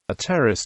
A terrace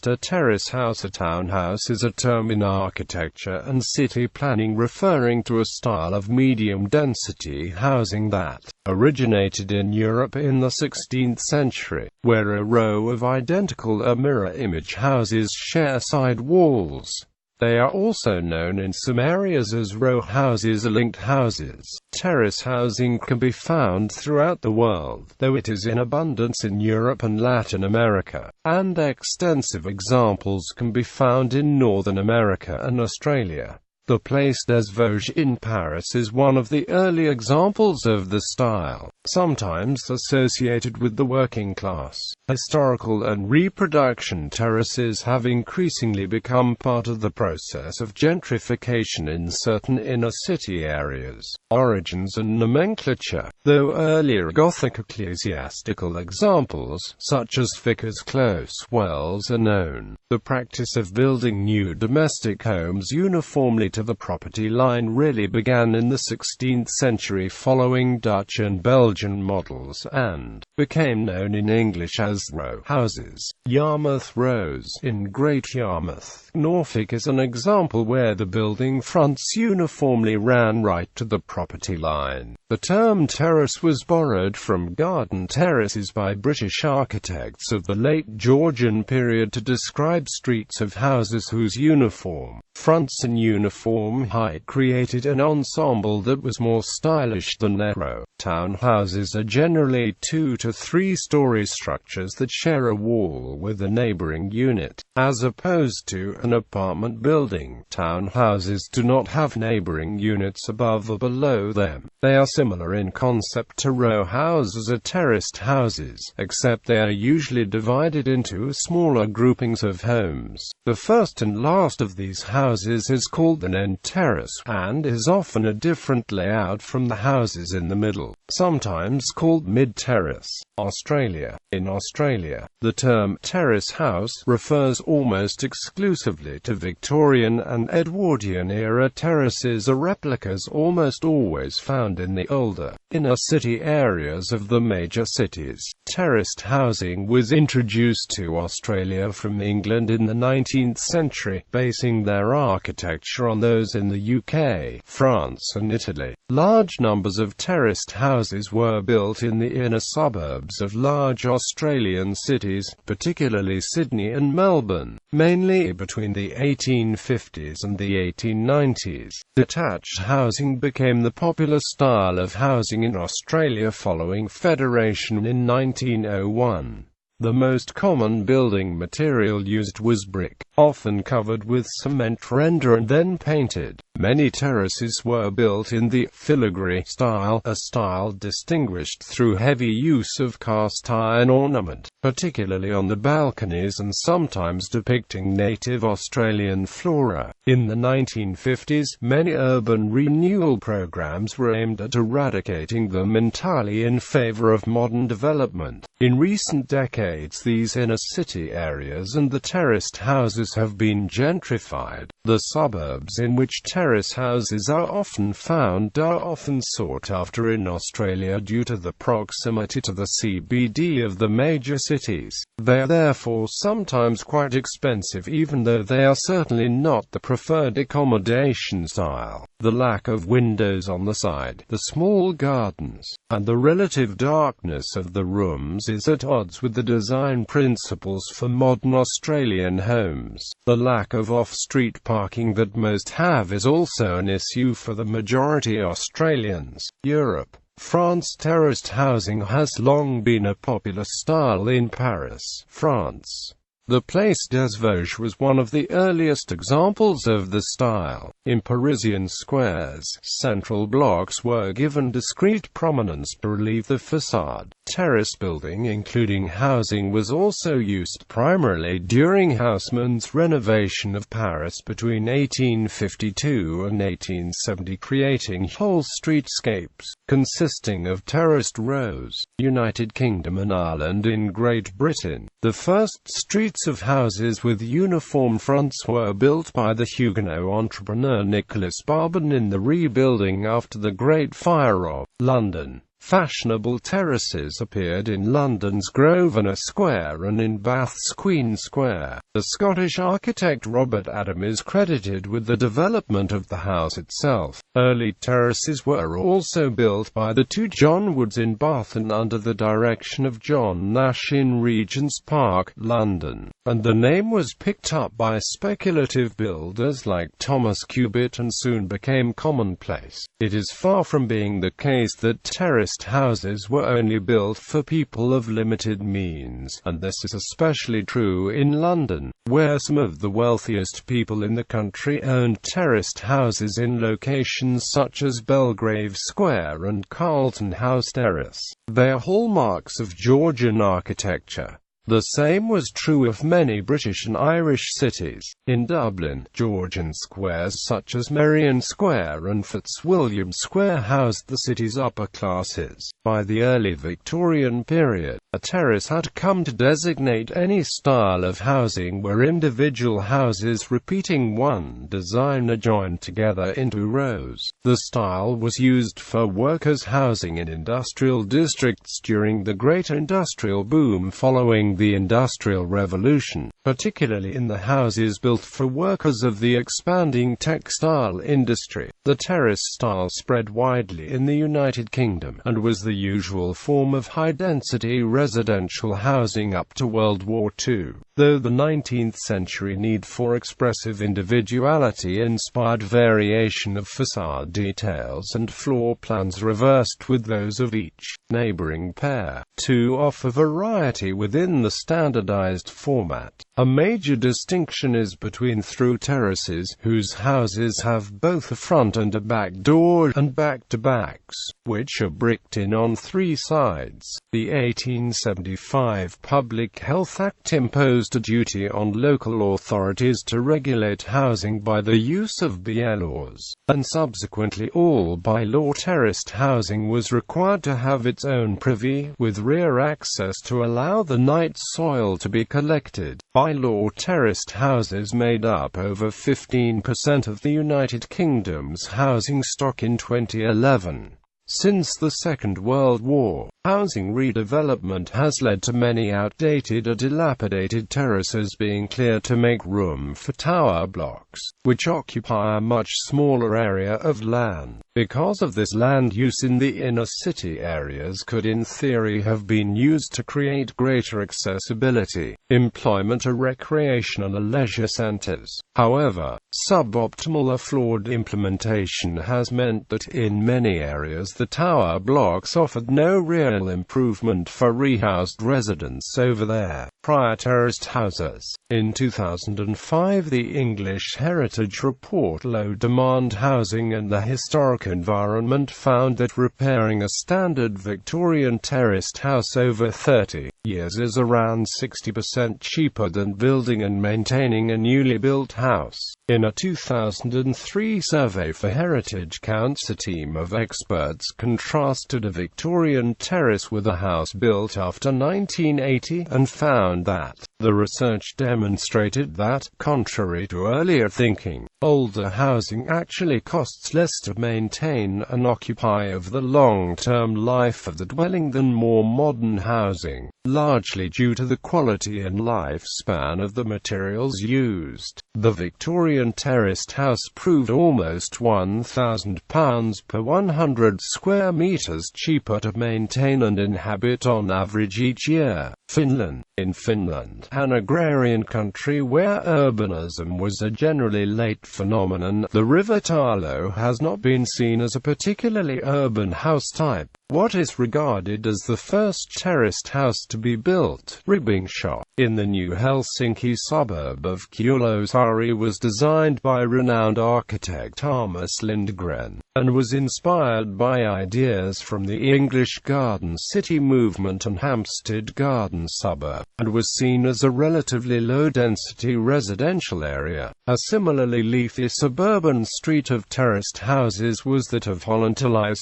house. A townhouse is a term in architecture and city planning referring to a style of medium-density housing that originated in Europe in the 16th century, where a row of identical mirror-image houses share side walls. They are also known in some areas as row houses or linked houses. Terrace housing can be found throughout the world, though it is in abundance in Europe and Latin America, and extensive examples can be found in Northern America and Australia. The Place des Vosges in Paris is one of the early examples of the style, sometimes associated with the working class. Historical and reproduction terraces have increasingly become part of the process of gentrification in certain inner-city areas. Origins and nomenclature. Though earlier Gothic ecclesiastical examples, such as Vicar's Close wells, are known, the practice of building new domestic homes uniformly to the property line really began in the 16th century following Dutch and Belgian models, and became known in English as row houses. Yarmouth Rows in Great Yarmouth, Norfolk is an example where the building fronts uniformly ran right to the property line. The term terrace was borrowed from garden terraces by British architects of the late Georgian period to describe streets of houses whose uniform fronts and uniform height created an ensemble that was more stylish than their row. Townhouses are generally 2 to 3 story structures that share a wall with a neighboring unit. As opposed to an apartment building, townhouses do not have neighboring units above or below them. They are similar in concept to row houses or terraced houses, except they are usually divided into smaller groupings of homes. The first and last of these houses is called an end terrace, and is often a different layout from the houses in the middle, sometimes called mid-terrace. Australia. In Australia, the term terrace house refers almost exclusively to Victorian and Edwardian-era terraces or replicas almost always found in the older, inner-city areas of the major cities. Terraced housing was introduced to Australia from England in the 19th century, basing their architecture on those in the UK, France and Italy. Large numbers of terraced houses were built in the inner suburbs of large Australian cities, particularly Sydney and Melbourne, mainly between the 1850s and the 1890s. Detached housing became the popular style of housing in Australia following Federation in 1901. The most common building material used was brick, often covered with cement render and then painted. Many terraces were built in the filigree style, a style distinguished through heavy use of cast iron ornament, particularly on the balconies and sometimes depicting native Australian flora. In the 1950s, many urban renewal programs were aimed at eradicating them entirely in favor of modern development. In recent decades, these inner-city areas and the terraced houses have been gentrified. The suburbs in which terrace houses are often found are often sought after in Australia due to the proximity to the CBD of the major cities. They are therefore sometimes quite expensive, even though they are certainly not the preferred accommodation style. The lack of windows on the side, the small gardens, and the relative darkness of the rooms is at odds with the design principles for modern Australian homes. The lack of off-street parking that most have is also an issue for the majority Australians. Europe. France. Terraced housing has long been a popular style in Paris, France. The Place des Vosges was one of the earliest examples of the style. In Parisian squares, central blocks were given discrete prominence to relieve the facade. Terrace building, including housing, was also used primarily during Haussmann's renovation of Paris between 1852 and 1870, creating whole streetscapes consisting of terraced rows. United Kingdom and Ireland. In Great Britain, the first streets of houses with uniform fronts were built by the Huguenot entrepreneur Nicholas Barbon in the rebuilding after the Great Fire of London. Fashionable terraces appeared in London's Grosvenor Square and in Bath's Queen Square. The Scottish architect Robert Adam is credited with the development of the house itself. Early terraces were also built by the two John Woods in Bath and under the direction of John Nash in Regent's Park, London, and the name was picked up by speculative builders like Thomas Cubitt and soon became commonplace. It is far from being the case that terraced houses were only built for people of limited means, and this is especially true in London, where some of the wealthiest people in the country owned terraced houses in locations such as Belgrave Square and Carlton House Terrace. They are hallmarks of Georgian architecture. The same was true of many British and Irish cities. In Dublin, Georgian squares such as Merrion Square and Fitzwilliam Square housed the city's upper classes. By the early Victorian period, a terrace had come to designate any style of housing where individual houses repeating one design are joined together into rows. The style was used for workers' housing in industrial districts during the Great Industrial Boom following the Industrial Revolution, particularly in the houses built for workers of the expanding textile industry. The terrace style spread widely in the United Kingdom, and was the usual form of high-density residential housing up to World War II, though the 19th century need for expressive individuality inspired variation of facade details and floor plans reversed with those of each neighboring pair, to offer variety within the standardized format. A major distinction is between through terraces, whose houses have both a front and a back door, and back-to-backs, which are bricked in on three sides. The 1875 Public Health Act imposed a duty on local authorities to regulate housing by the use of bylaws, and subsequently all by-law terraced housing was required to have its own privy, with rear access to allow the night soil to be collected. By-law terraced houses made up over 15% of the United Kingdom's housing stock in 2011. Since the Second World War, housing redevelopment has led to many outdated or dilapidated terraces being cleared to make room for tower blocks, which occupy a much smaller area of land. Because of this, land use in the inner city areas could in theory have been used to create greater accessibility, employment or recreational or leisure centers. However, suboptimal or flawed implementation has meant that in many areas the tower blocks offered no real improvement for rehoused residents over their prior terraced houses. In 2005, the English Heritage Report Low Demand Housing and the Historic Environment found that repairing a standard Victorian terraced house over 30 years is around 60% cheaper than building and maintaining a newly built house. In a 2003 survey for Heritage Counts, a team of experts contrasted a Victorian terrace with a house built after 1980, and found that the research demonstrated that, contrary to earlier thinking, older housing actually costs less to maintain and occupy over the long-term life of the dwelling than more modern housing, largely due to the quality and lifespan of the materials used. The Victorian terraced house proved almost £1,000 per 100 square metres cheaper to maintain and inhabit on average each year. Finland. In Finland, an agrarian country where urbanism was a generally late phenomenon, the River-Talo has not been seen as a particularly urban house type. What is regarded as the first terraced house to be built, Ribbingshop, in the new Helsinki suburb of Kuolosaari, was designed by renowned architect Thomas Lindgren, and was inspired by ideas from the English Garden City movement and Hampstead Garden urban suburb, and was seen as a relatively low-density residential area. A similarly leafy suburban street of terraced houses was that of Hollantilais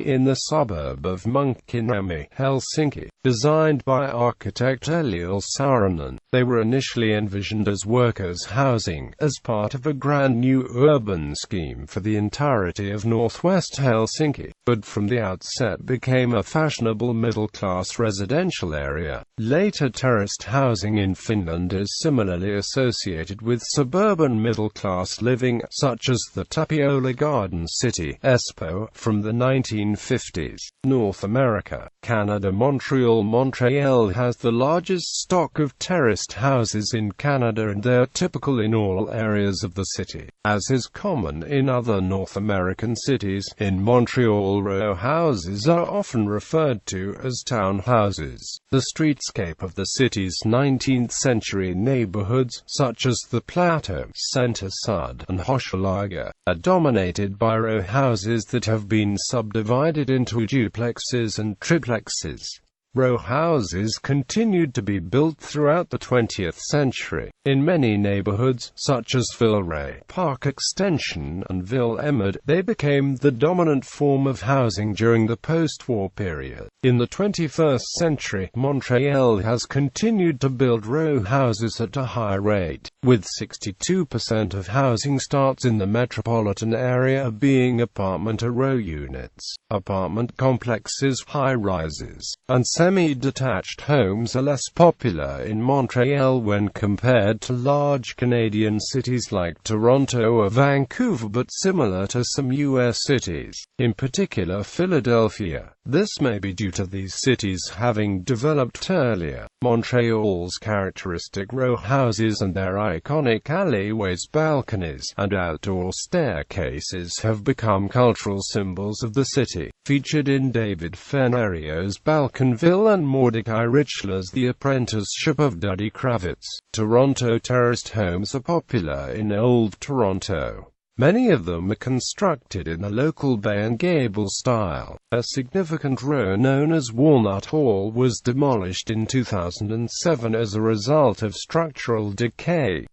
in the suburb of Munkkiniemi, Helsinki, designed by architect Eliel Saarinen. They were initially envisioned as workers' housing, as part of a grand new urban scheme for the entirety of northwest Helsinki, but from the outset became a fashionable middle-class residential area. Later terraced housing in Finland is similarly associated with suburban middle-class living, such as the Tapiola Garden City, Espoo, from the 1950s. North America. Canada. Montreal has the largest stock of terraced houses in Canada, and they are typical in all areas of the city. As is common in other North American cities, in Montreal row houses are often referred to as townhouses. The streetscape of the city's 19th-century neighborhoods, such as the Plateau, Centre-Sud, and Hochelaga, are dominated by row houses that have been subdivided into duplexes and triplexes. Row houses continued to be built throughout the 20th century. In many neighborhoods, such as Villeray, Park Extension, and Ville-Émard, they became the dominant form of housing during the post-war period. In the 21st century, Montreal has continued to build row houses at a high rate, with 62% of housing starts in the metropolitan area being apartment or row units. Apartment complexes, high-rises, and semi-detached homes are less popular in Montreal when compared to large Canadian cities like Toronto or Vancouver, but similar to some U.S. cities, in particular Philadelphia. This may be due to these cities having developed earlier. Montreal's characteristic row houses and their iconic alleyways, balconies, and outdoor staircases have become cultural symbols of the city. Featured in David Fenario's Balconville and Mordecai Richler's The Apprenticeship of Duddy Kravitz. Toronto terraced homes are popular in Old Toronto. Many of them are constructed in the local bay and gable style. A significant row known as Walnut Hall was demolished in 2007 as a result of structural decay.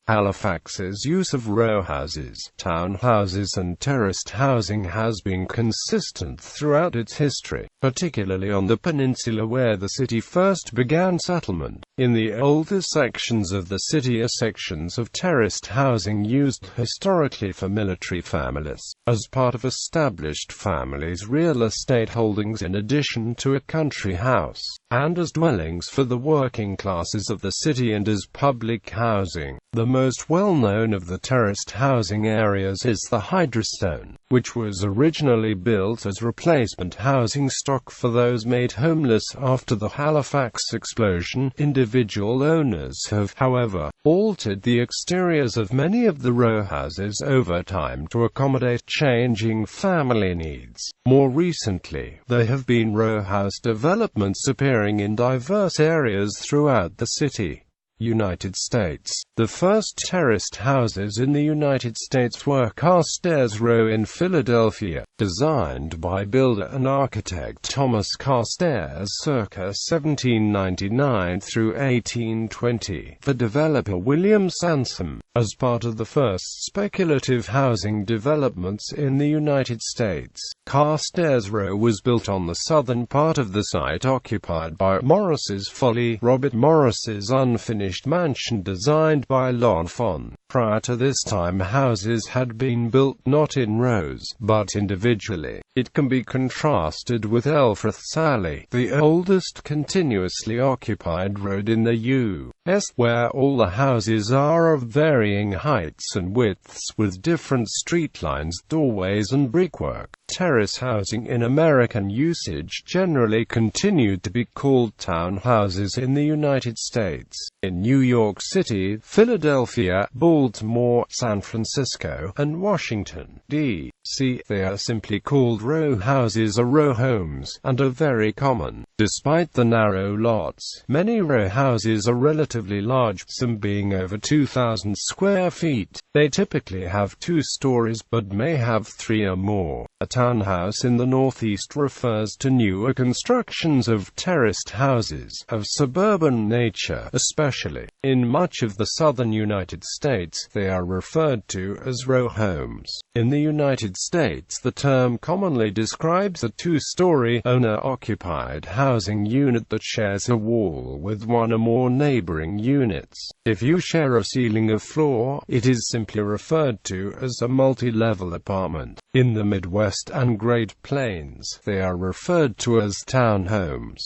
Halifax's use of row houses, townhouses and terraced housing has been consistent throughout its history, particularly on the peninsula where the city first began settlement. In the older sections of the city are sections of terraced housing used historically for military families, as part of established families' real estate holdings in addition to a country house, and as dwellings for the working classes of the city and as public housing. The most well-known of the terraced housing areas is the Hydra Stone, which was originally built as replacement housing stock for those made homeless after the Halifax explosion. Individual owners have, however, altered the exteriors of many of the row houses over time to accommodate changing family needs. More recently, there have been row house developments appearing in diverse areas throughout the city. United States. The first terraced houses in the United States were Carstairs Row in Philadelphia, designed by builder and architect Thomas Carstairs circa 1799 through 1820, for developer William Sansom, as part of the first speculative housing developments in the United States. Carstairs Row was built on the southern part of the site occupied by Morris's Folly, Robert Morris's unfinished mansion designed by Lon Fon. Prior to this time, houses had been built not in rows, but individually. It can be contrasted with Elfreth's Alley, the oldest continuously occupied road in the U.S., where all the houses are of varying heights and widths with different street lines, doorways and brickwork. Terrace housing in American usage generally continued to be called townhouses in the United States. In New York City, Philadelphia, Baltimore, San Francisco, and Washington, D.C., they are simply called row houses or row homes, and are very common. Despite the narrow lots, many row houses are relatively large, some being over 2,000 square feet. They typically have 2 stories, but may have 3 or more. A townhouse in the Northeast refers to newer constructions of terraced houses, of suburban nature, especially. In much of the southern United States, they are referred to as row homes. In the United States, the term commonly describes a 2-story, owner-occupied housing unit that shares a wall with one or more neighboring units. If you share a ceiling or floor, it is simply referred to as a multi-level apartment. In the Midwest and Great Plains, they are referred to as townhomes.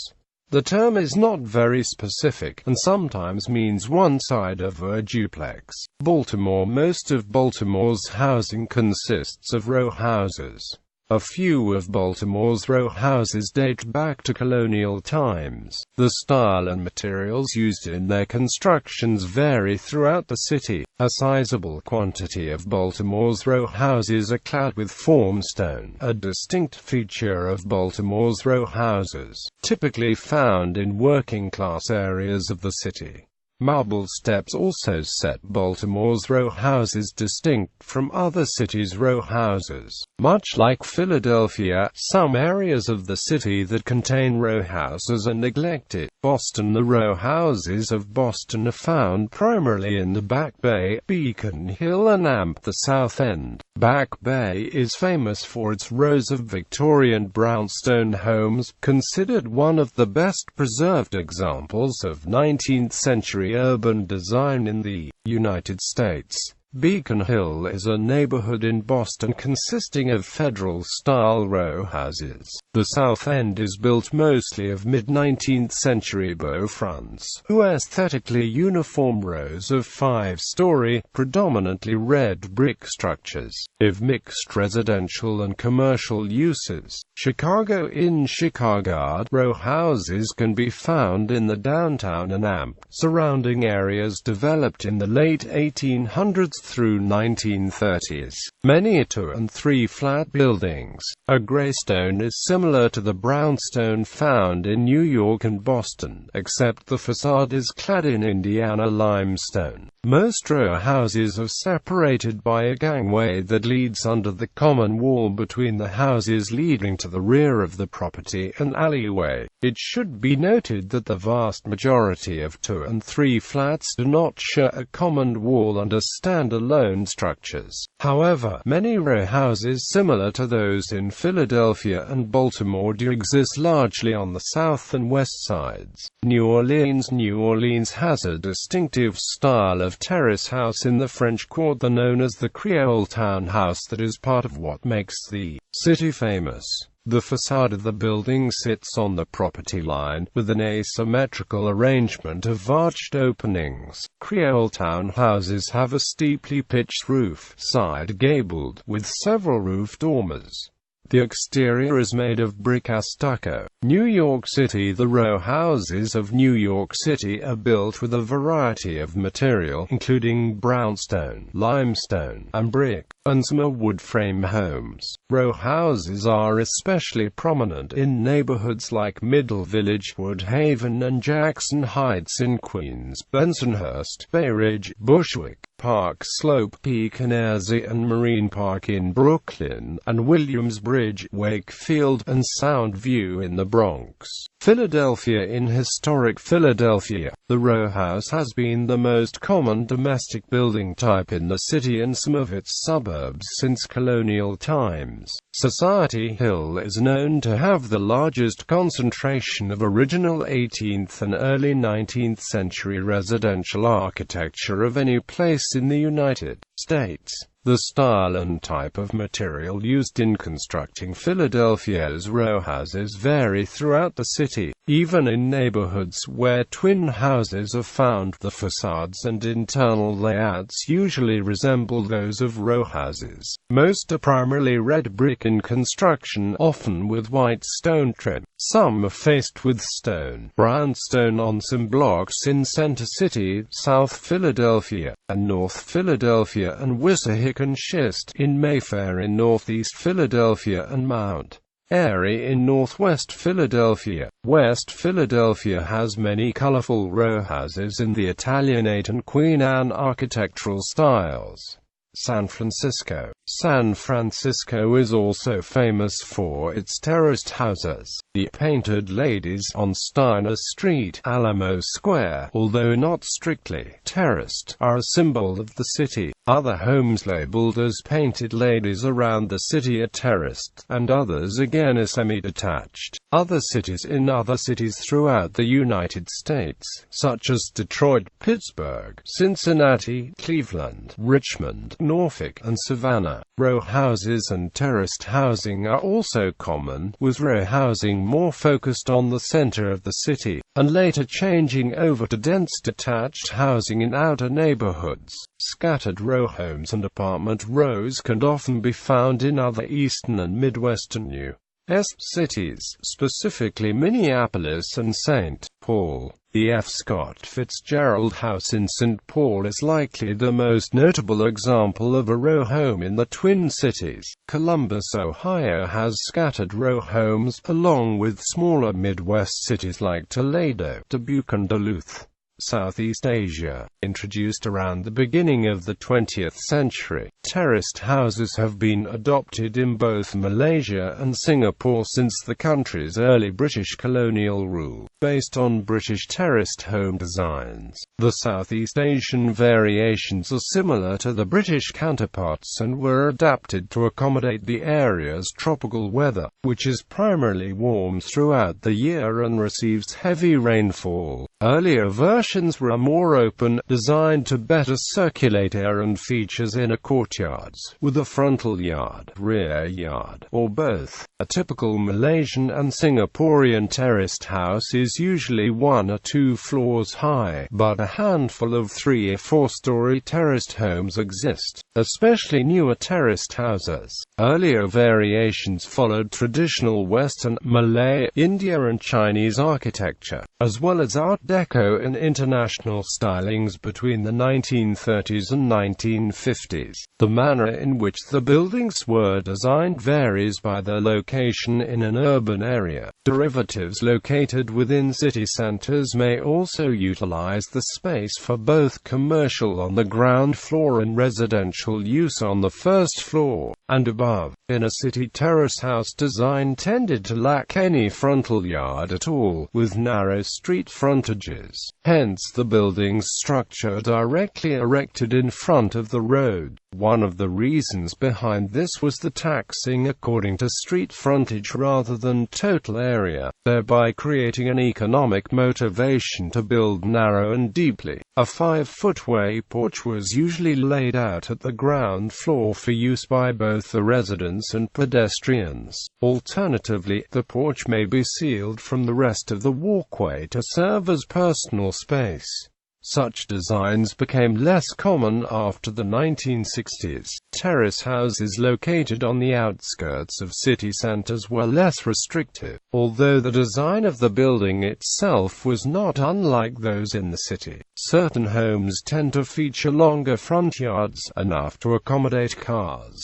The term is not very specific, and sometimes means one side of a duplex. Baltimore. Most of Baltimore's housing consists of row houses. A few of Baltimore's row houses date back to colonial times. The style and materials used in their constructions vary throughout the city. A sizable quantity of Baltimore's row houses are clad with form stone, a distinct feature of Baltimore's row houses, typically found in working-class areas of the city. Marble steps also set Baltimore's row houses distinct from other cities' row houses. Much like Philadelphia, some areas of the city that contain row houses are neglected. Boston. The row houses of Boston are found primarily in the Back Bay, Beacon Hill and the South End. Back Bay is famous for its rows of Victorian brownstone homes, considered one of the best preserved examples of 19th-century urban design in the United States. Beacon Hill is a neighborhood in Boston consisting of Federal-style row houses. The South End is built mostly of mid-19th century beau fronts, who aesthetically uniform rows of 5-story, predominantly red brick structures, of mixed residential and commercial uses. Chicago. In Chicago, row houses can be found in the downtown and surrounding areas developed in the late 1800s through 1930s. Many are 2- and 3-flat buildings. A graystone is similar to the brownstone found in New York and Boston, except the facade is clad in Indiana limestone. Most row houses are separated by a gangway that leads under the common wall between the houses, leading to the rear of the property, an alleyway. It should be noted that the vast majority of 2- and 3-flats do not share a common wall and are standalone structures. However, many row houses similar to those in Philadelphia and Baltimore do exist largely on the south and west sides. New Orleans. New Orleans has a distinctive style of terrace house in the French Quarter known as the Creole townhouse that is part of what makes the city famous. The facade of the building sits on the property line, with an asymmetrical arrangement of arched openings. Creole townhouses have a steeply pitched roof, side-gabled, with several roof dormers. The exterior is made of brick or stucco. New York City. The row houses of New York City are built with a variety of material, including brownstone, limestone, and brick, and some are wood frame homes. Row houses are especially prominent in neighborhoods like Middle Village, Woodhaven, and Jackson Heights in Queens, Bensonhurst, Bay Ridge, Bushwick, Park Slope, Canarsie, and Marine Park in Brooklyn, and Williamsbridge, Wakefield, and Soundview in the Bronx. Philadelphia. In historic Philadelphia, the row house has been the most common domestic building type in the city and some of its suburbs since colonial times. Society Hill is known to have the largest concentration of original 18th and early 19th century residential architecture of any place in the United States. The style and type of material used in constructing Philadelphia's row houses vary throughout the city. Even in neighborhoods where twin houses are found, the facades and internal layouts usually resemble those of row houses. Most are primarily red brick in construction, often with white stone trim. Some are faced with stone, brownstone on some blocks in Center City, South Philadelphia, and North Philadelphia, and Wissahickon schist in Mayfair in Northeast Philadelphia and Mount area in northwest Philadelphia. West Philadelphia has many colorful row houses in the Italianate and Queen Anne architectural styles. San Francisco. San Francisco is also famous for its terraced houses. The Painted Ladies on Steiner Street, Alamo Square, although not strictly terraced, are a symbol of the city. Other homes labeled as Painted Ladies around the city are terraced, and others again are semi-detached. Other cities in other cities throughout the United States, such as Detroit, Pittsburgh, Cincinnati, Cleveland, Richmond, Norfolk, and Savannah. Row houses and terraced housing are also common, with row housing more focused on the center of the city, and later changing over to dense detached housing in outer neighborhoods. Scattered row homes and apartment rows can often be found in other eastern and midwestern U.S. cities, specifically Minneapolis and St. Paul. The F. Scott Fitzgerald House in St. Paul is likely the most notable example of a row home in the Twin Cities. Columbus, Ohio has scattered row homes, along with smaller Midwest cities like Toledo, Dubuque and Duluth. Southeast Asia. Introduced around the beginning of the 20th century, terraced houses have been adopted in both Malaysia and Singapore since the country's early British colonial rule, based on British terraced home designs. The Southeast Asian variations are similar to the British counterparts and were adapted to accommodate the area's tropical weather, which is primarily warm throughout the year and receives heavy rainfall. Earlier versions were more open, designed to better circulate air and features inner courtyards, with a frontal yard, rear yard, or both. A typical Malaysian and Singaporean terraced house is usually 1 or 2 floors high, but a handful of 3 or 4-story terraced homes exist, especially newer terraced houses. Earlier variations followed traditional Western, Malay, India and Chinese architecture, as well as Art Deco and international stylings between the 1930s and 1950s. The manner in which the buildings were designed varies by their location in an urban area. Derivatives located within city centers may also utilize the space for both commercial on the ground floor and residential use on the first floor and above. In a city terrace house design tended to lack any frontal yard at all, with narrow street frontages. Hence the building's structure directly erected in front of the road. One of the reasons behind this was the taxing according to street frontage rather than total area, thereby creating an economic motivation to build narrow and deeply. A 5-footway porch was usually laid out at the ground floor for use by both the residents and pedestrians. Alternatively, the porch may be sealed from the rest of the walkway to serve as personal space. Such designs became less common after the 1960s. Terrace houses located on the outskirts of city centers were less restrictive, although the design of the building itself was not unlike those in the city. Certain homes tend to feature longer front yards, enough to accommodate cars.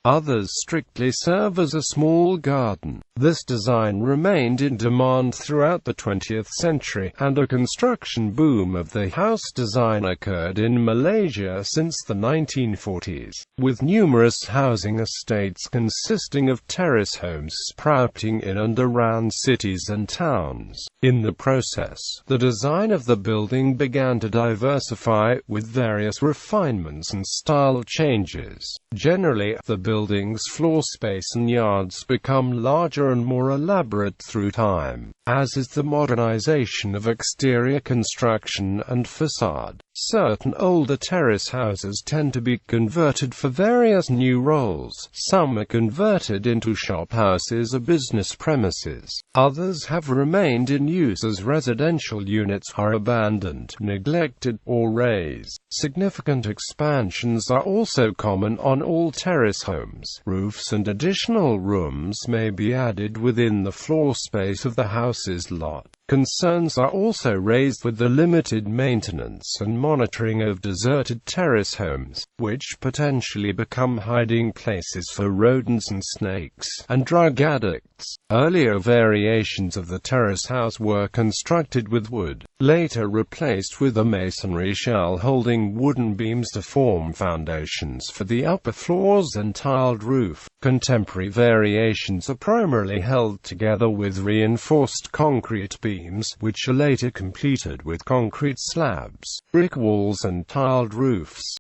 Others strictly serve as a small garden. This design remained in demand throughout the 20th century, and a construction boom of the house design occurred in Malaysia since the 1940s, with numerous housing estates consisting of terrace homes sprouting in and around cities and towns. In the process, the design of the building began to diversify, with various refinements and style changes. Generally, the building's floor space and yards become larger and more elaborate through time, as is the modernization of exterior construction and facade. Certain older terrace houses tend to be converted for various new roles. Some are converted into shop houses or business premises. Others have remained in use as residential units, are abandoned, neglected, or razed. Significant expansions are also common on all terrace homes. Roofs and additional rooms may be added within the floor space of the house's lot. Concerns are also raised with the limited maintenance and monitoring of deserted terrace homes, which potentially become hiding places for rodents and snakes, and drug addicts. Earlier variations of the terrace house were constructed with wood, later replaced with a masonry shell holding wooden beams to form foundations for the upper floors and tiled roof. Contemporary variations are primarily held together with reinforced concrete beams, which are later completed with concrete slabs, brick walls and tiled roofs.